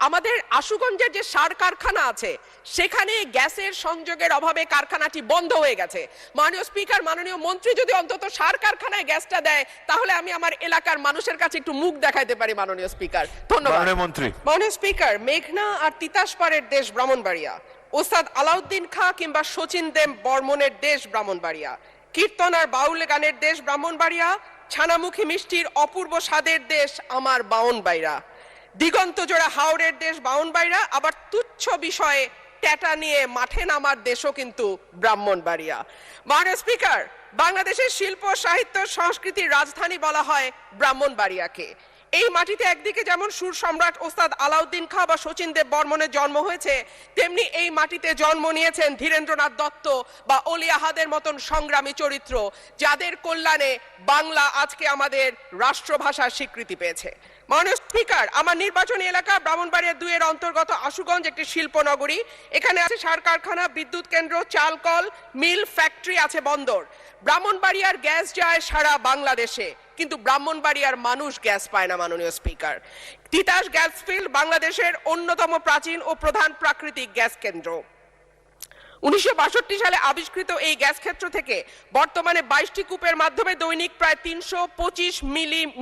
আমাদের আশুগঞ্জের যে সার কারখানা আছে সেখানে গ্যাসের সংযোগের অভাবে কারখানাটি বন্ধ হয়ে গেছে। মাননীয় স্পিকার, মাননীয় মন্ত্রী যদি অন্তত সার কারখানায় গ্যাসটা দেয় তাহলে আমি আমার এলাকার মানুষের কাছে একটু মুখ দেখাইতে পারি। মাননীয় স্পিকার, ধন্যবাদ। মাননীয় স্পিকার, মেঘনা আর তিতাস পাড়ের দেশ ব্রাহ্মণবাড়িয়া, ওস্তাদ আলাউদ্দিন খাঁ কিংবা শচীন দেব বর্মনের দেশ ব্রাহ্মণবাড়িয়া, কীর্তন আর বাউল গানের দেশ ব্রাহ্মণবাড়িয়া, ছানামুখী মিষ্টির অপূর্ব স্বাদের দেশ আমার বাউনবাড়িয়া, দিগন্ত জোড়া হাওড়ের দেশ বাউনবাড়িয়া, আবার তুচ্ছ বিষয়ে ট্যাটা নিয়ে মাঠে নামার দেশও কিন্তু ব্রাহ্মণবাড়িয়া। মাননীয় স্পিকার, বাংলাদেশের শিল্প সাহিত্য সংস্কৃতির রাজধানী বলা হয় ব্রাহ্মণবাড়িয়াকে। এই মাটিতে একদিকে যেমন সুর সম্রাট ওস্তাদ আলাউদ্দিন খাঁ বা শচীন দেব বর্মনের জন্ম হয়েছে, তেমনি এই মাটিতে জন্ম নিয়েছেন ধীরেন্দ্রনাথ দত্ত বা অলি আহাদের মতন সংগ্রামী চরিত্র, যাদের কল্যাণে বাংলা আজকে আমাদের রাষ্ট্রভাষার স্বীকৃতি পেয়েছে। মাননীয় স্পিকার, আমার নির্বাচনী এলাকা ব্রাহ্মণবাড়িয়া 2 এর অন্তর্গত আশুগঞ্জ একটি শিল্পনগরী। এখানে আছে সার কারখানা, বিদ্যুৎ কেন্দ্র, চাল কল, মিল, ফ্যাক্টরি, আছে বন্দর। ব্রাহ্মণবাড়িয়ার গ্যাস যায় সারা বাংলাদেশে, কিন্তু ব্রাহ্মণবাড়িয়ার মানুষ গ্যাস পায় না। মাননীয় স্পিকার, তিতাস গ্যাস ফিল্ড বাংলাদেশের অন্যতম প্রাচীন ও প্রধান প্রাকৃতিক গ্যাস কেন্দ্র। 1962 সালে আবিষ্কৃত এই গ্যাস ক্ষেত্র থেকে বর্তমানে 22টি কূপের মাধ্যমে দৈনিক প্রায় 325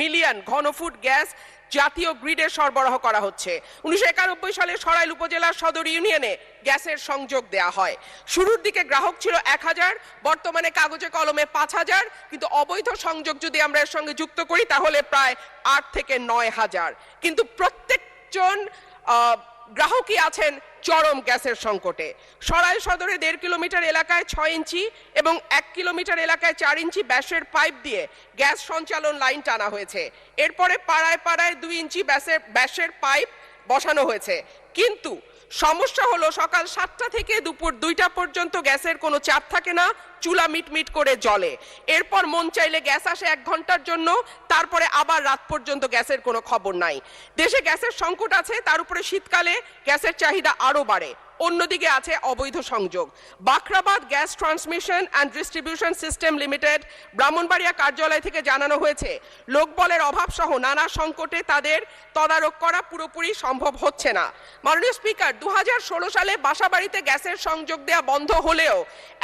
মিলিয়ন ঘনফুট গ্যাস জাতীয় গ্রিডে সরবরাহ করা হচ্ছে। 1991 সালে সরাইল উপজেলার সদর ইউনিয়নে গ্যাসের সংযোগ দেয়া হয়। শুরুর দিকে গ্রাহক ছিল 1000, বর্তমানে কাগজে কলমে 5000, কিন্তু অবৈধ সংযোগ যদি আমরা এর সঙ্গে যুক্ত করি তাহলে প্রায় 8 থেকে 9000। কিন্তু প্রত্যেকজন গ্রাহকই আছেন চরম গ্যাসের সংকটে। সরাইল সদরে 1.5 কিলোমিটার এলাকায় 6 ইঞ্চি এবং 1 কিলোমিটার এলাকায় 4 ইঞ্চি ব্যাসের পাইপ দিয়ে গ্যাস সঞ্চালন লাইন টানা হয়েছে। এরপরে পাড়ায় পাড়ায় 2 ইঞ্চি ব্যাসের পাইপ বসানো হয়েছে। কিন্তু সমস্যা হলো সকাল 7টা থেকে দুপুর 2টা পর্যন্ত গ্যাসের কোনো চাপ থাকে না, চুলা মিটমিট করে জ্বলে। এরপর মন চাইলে গ্যাস আসে 1 ঘন্টার জন্য, তারপরে আবার রাত পর্যন্ত গ্যাসের কোনো খবর নাই। দেশে গ্যাসের সংকট আছে, তার উপরে শীতকালে গ্যাসের চাহিদা আরো বাড়ে। অন্যদিকে আছে অবৈধ সংযোগ। Bakhrabad gas transmission and distribution system limited Brahmanbaria কার্যালয় থেকে জানানো হয়েছে, লোকবলের অভাব সহ নানা সংকটে তাদের তদারক করা পুরোপুরি সম্ভব হচ্ছে না। মাননীয় স্পিকার, 2016 সালে বাসাবাড়িতে গ্যাসের সংযোগ দেওয়া বন্ধ হলেও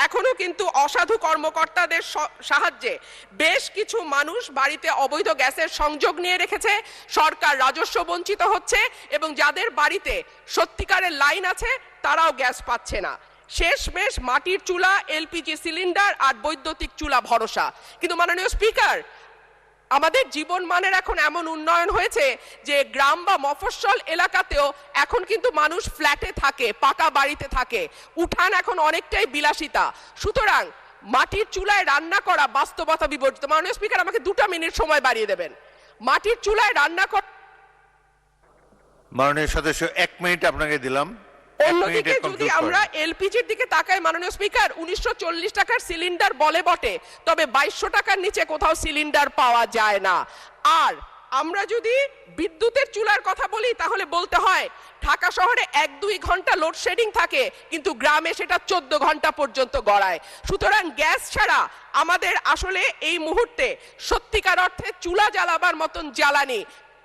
এখনো কিন্তু অসাধু কর্মকর্তাদের সাহায্যে বেশ কিছু মানুষ বাড়িতে অবৈধ গ্যাসের সংযোগ নিয়ে রেখেছে। সরকার রাজস্ব বঞ্চিত হচ্ছে এবং যাদের বাড়িতে সত্যিকারের লাইন আছে তারাও গ্যাস পাচ্ছে না। শেষমেশ মাটির চুলা, এলপিজি সিলিন্ডার আর বৈদ্যুতিক চুলা ভরসা। কিন্তু মাননীয় স্পিকার, আমাদের জীবন মানের এখন এমন উন্নয়ন হয়েছে যে গ্রাম বা মফস্বল এলাকাতেও এখন কিন্তু মানুষ ফ্ল্যাটে থাকে, পাকা বাড়িতে থাকে, উঠান এখন অনেকটাই বিলাসিতা। সুতরাং মাটির চুলায় রান্না করা বাস্তবতা বিবর্জিত। মাননীয় স্পিকার, আমাকে 2টা মিনিট সময় বাড়িয়ে দেবেন। মাটির চুলায় রান্না করা, মাননীয় সদস্য 1 মিনিট আপনাকে দিলাম। অন্যদিকে যদি আমরা এলপিজির দিকে তাকাই মাননীয় স্পিকার, 1940 টাকার সিলিন্ডার বলে বটে, তবে 2200 টাকার নিচে কোথাও সিলিন্ডার পাওয়া যায় না। আর আমরা যদি বিদ্যুতের চুলার কথা বলি তাহলে বলতে হয় ঢাকা শহরে 1-2 ঘন্টা লোডশেডিং থাকে, কিন্তু গ্রামে সেটা 14 ঘন্টা পর্যন্ত গড়ায়। সুতরাং গ্যাস ছাড়া আমাদের আসলে এই মুহূর্তে সত্যিকার অর্থে চুলা জ্বালাবার মতন জ্বালানি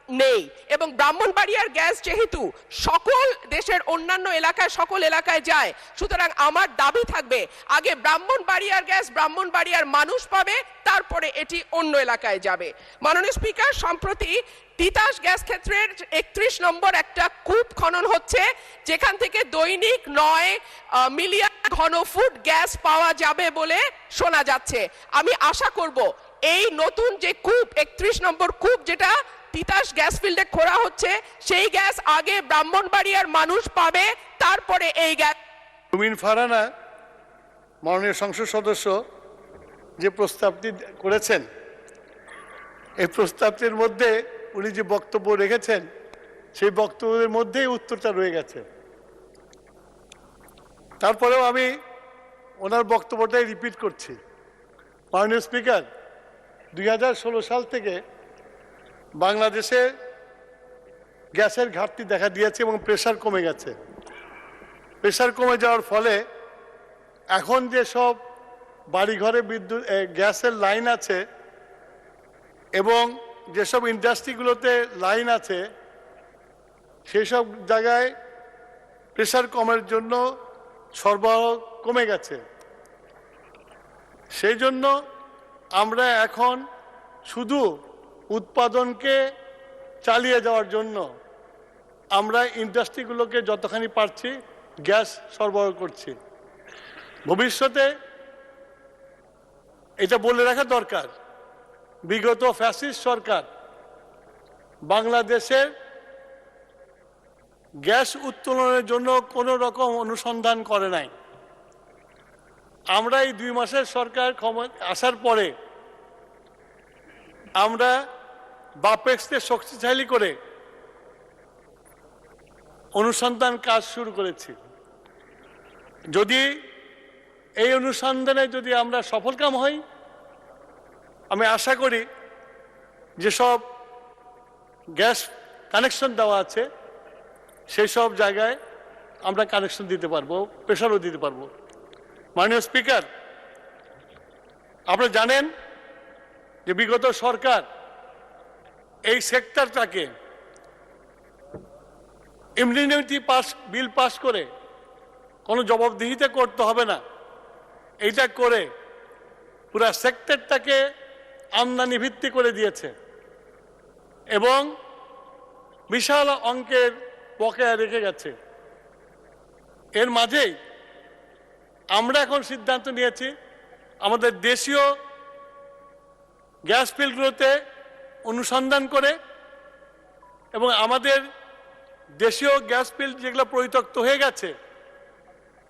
নেই। এবং ব্রাহ্মণবাড়িয়ার গ্যাস যেহেতু সকল দেশের অন্যান্য এলাকায় সকল এলাকায় যায়, সুতরাং আমার দাবি থাকবে আগে ব্রাহ্মণবাড়িয়ার গ্যাস ব্রাহ্মণবাড়িয়ার মানুষ পাবে, তারপরে এটি অন্য এলাকায় যাবে। মাননীয় স্পিকার, সম্প্রতি তিতাস গ্যাস ক্ষেত্রের 31 নম্বর একটা কূপ খনন হচ্ছে, যেখান থেকে দৈনিক 9 মিলিয়ন ঘনফুট গ্যাস পাওয়া যাবে বলে শোনা যাচ্ছে। আমি আশা করব এই নতুন যে কূপ 31 নম্বর কূপ যেটা তিতাস গ্যাস ফিল্ডে খোঁড়া হচ্ছে, সেই গ্যাস আগে ব্রাহ্মণবাড়িয়ার মানুষ পাবে, তারপরে এই গ্যাস। রুমিন ফারহানা মাননীয় সংসদ সদস্য যে প্রস্তাবটি করেছেন, এই প্রস্তাবটির মধ্যে উনি যে বক্তব্য রেখেছেন সেই বক্তব্যের মধ্যেই উত্তরটা রয়ে গেছে। তারপরেও আমি ওনার বক্তব্যটাই রিপিট করছি। মাননীয় স্পিকার, 2016 সাল থেকে বাংলাদেশে গ্যাসের ঘাটতি দেখা দিয়েছে এবং প্রেশার কমে গেছে। প্রেশার কমে যাওয়ার ফলে এখন যেসব বাড়িঘরে বিদ্যুৎ গ্যাসের লাইন আছে এবং যেসব ইন্ডাস্ট্রিগুলোতে লাইন আছে সেই সব জায়গায় প্রেশার কমের জন্য সরবরাহ কমে গেছে। সেই জন্য আমরা এখন শুধু উৎপাদনকে চালিয়ে যাওয়ার জন্য আমরা ইন্ডাস্ট্রিগুলোকে যতখানি পারছি গ্যাস সরবরাহ করছি। ভবিষ্যতে এটা বলে রাখা দরকার, বিগত ফ্যাসিস্ট সরকার বাংলাদেশের গ্যাস উত্তোলনের জন্য কোনো রকম অনুসন্ধান করে নাই। আমরা এই 2 মাসের সরকার আসার পরে আমরা বাপেক্সকে শক্তিশালী করে অনুসন্ধান কাজ শুরু করেছি। যদি এই অনুসন্ধানে যদি আমরা সফলকাম হই, আমি আশা করি যেসব গ্যাস কানেকশন দেওয়া আছে সেই সব জায়গায় আমরা কানেকশন দিতে পারবো, প্রেশারও দিতে পারবো। মাননীয় স্পিকার, আপনারা জানেন যে বিগত সরকার এই সেক্টরটাকে ইমিউনিটি বিল পাস করে কোনো জবাবদিহিতা করতে হবে না, এইটা করে পুরা সেক্টরটাকে আমদানি ভিত্তি করে দিয়েছে এবং বিশাল অঙ্কের বকেয়া রেখে গেছে। এর মাঝেই আমরা এখন সিদ্ধান্ত নিয়েছি আমাদের দেশীয় গ্যাস ফিল্ডগুলোতে অনুসন্ধান করে এবং আমাদের দেশীয় গ্যাস ফিল্ড যেগুলো পরিত্যক্ত হয়ে গেছে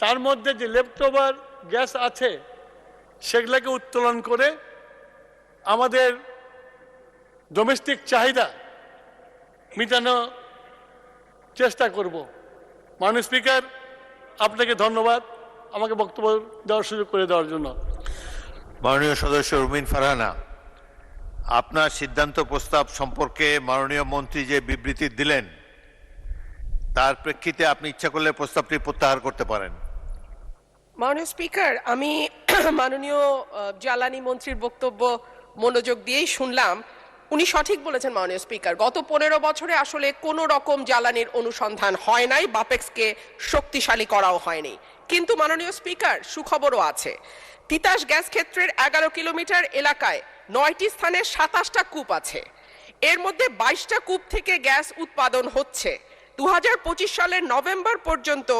তার মধ্যে যে লেফটওভার গ্যাস আছে সেগুলোকে উত্তোলন করে আমাদের ডোমেস্টিক চাহিদা মেটানোর চেষ্টা করব। মাননীয় স্পিকার, আপনাকে ধন্যবাদ আমাকে বক্তব্য দেওয়ার সুযোগ করে দেওয়ার জন্য। মাননীয় সদস্য রুমিন ফারহানা, আপনার সিদ্ধান্ত প্রস্তাব সম্পর্কে মাননীয় মন্ত্রী যে বিবৃতি দিলেন তার প্রেক্ষিতে আপনি ইচ্ছা করলে প্রস্তাবটি প্রত্যাহার করতে পারেন। মাননীয় স্পিকার, আমি মাননীয় জ্বালানি মন্ত্রীর বক্তব্য মনোযোগ দিয়েই শুনলাম। উনি সঠিক বলেছেন মাননীয় স্পিকার, গত 15 বছরে আসলে কোনো রকম জ্বালানির অনুসন্ধান হয় নাই, বাপেক্সকে শক্তিশালী করাও হয়নি। কিন্তু মাননীয় স্পিকার, সুখবরও আছে। তিতাস গ্যাস ক্ষেত্রের 11 কিলোমিটার এলাকায় 9টি স্থানে 27টা কূপ আছে। এর মধ্যে 22টা কূপ থেকে গ্যাস উৎপাদন হচ্ছে। 2025 সালের নভেম্বর পর্যন্ত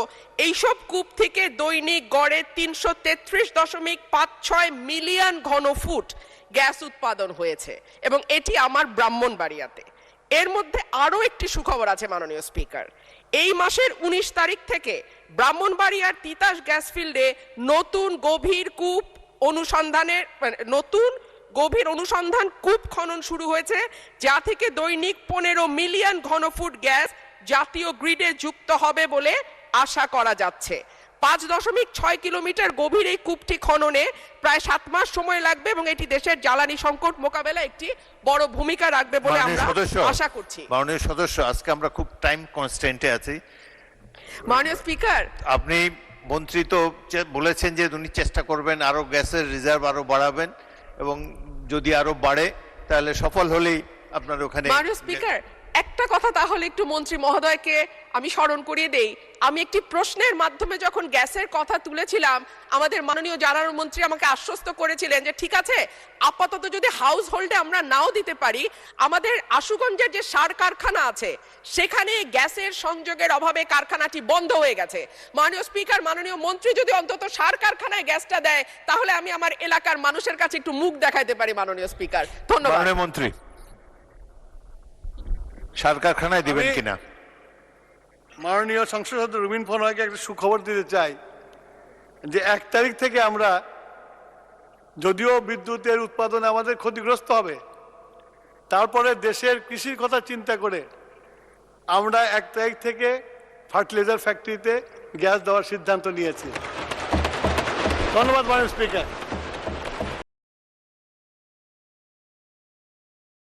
এইসব কূপ থেকে দৈনিক গড়ে 333.56 মিলিয়ন ঘনফুট গ্যাস উৎপাদন হয়েছে এবং এটি আমার ব্রাহ্মণবাড়িয়াতে। এর মধ্যে আরও একটি সুখবর আছে মাননীয় স্পিকার, এই মাসের 19 তারিখ থেকে ব্রাহ্মণবাড়িয়ার তিতাস গ্যাস ফিল্ডে নতুন গভীর অনুসন্ধান কূপ খনন শুরু হয়েছে, যা থেকে দৈনিক 15 মিলিয়ন ঘনফুট গ্যাস জাতীয় গ্রিডে যুক্ত হবে বলে আশা করা যাচ্ছে। 5.6 কিলোমিটার গভীর এই কূপটি খননে প্রায় 7 মাস সময় লাগবে এবং এটি দেশের জ্বালানি সংকট মোকাবেলায় একটি বড় ভূমিকা রাখবে বলে আমরা আশা করছি। মাননীয় সদস্য, আজকে আমরা খুব টাইম কনস্ট্যান্টে আছি। মাননীয় স্পিকার, আপনি মন্ত্রী তো বলেছেন যে উনি চেষ্টা করবেন আরো গ্যাসের রিজার্ভ আরো বাড়াবেন এবং যদি আরো বাড়ে তাহলে সফল হলেই আপনার ওখানে। মাননীয় স্পিকার, একটা কথা তাহলে একটু মন্ত্রী মহোদয়কে আমি স্মরণ করিয়ে দেই। আমি একটি প্রশ্নের মাধ্যমে যখন গ্যাসের কথা তুলেছিলাম, আমাদের মাননীয় জ্বালানি মন্ত্রী আমাকে আশ্বস্ত করেছিলেন যে ঠিক আছে, আপাতত যদি হাউস হোল্ডে আমরা নাও দিতে পারি, আমাদের আশুগঞ্জের যে সার কারখানা আছে সেখানে গ্যাসের সংযোগের অভাবে কারখানাটি বন্ধ হয়ে গেছে। মাননীয় স্পিকার, মাননীয় মন্ত্রী যদি অন্তত সার কারখানায় গ্যাসটা দেয় তাহলে আমি আমার এলাকার মানুষের কাছে একটু মুখ দেখাইতে পারি। মাননীয় স্পিকার, ধন্যবাদ। মাননীয় মন্ত্রী, সার কারখানায় দিবেন কিনা? মাননীয় সংসদ সদস্য রুমিন ফারহানাকে একটা সুখবর দিতে চাই যে 1 তারিখ থেকে আমরা, যদিও বিদ্যুতের উৎপাদনে আমাদের ক্ষতিগ্রস্ত হবে, তারপরে দেশের কৃষির কথা চিন্তা করে আমরা 1 তারিখ থেকে ফার্টিলাইজার ফ্যাক্টরিতে গ্যাস দেওয়ার সিদ্ধান্ত নিয়েছি। ধন্যবাদ মাননীয় স্পিকার।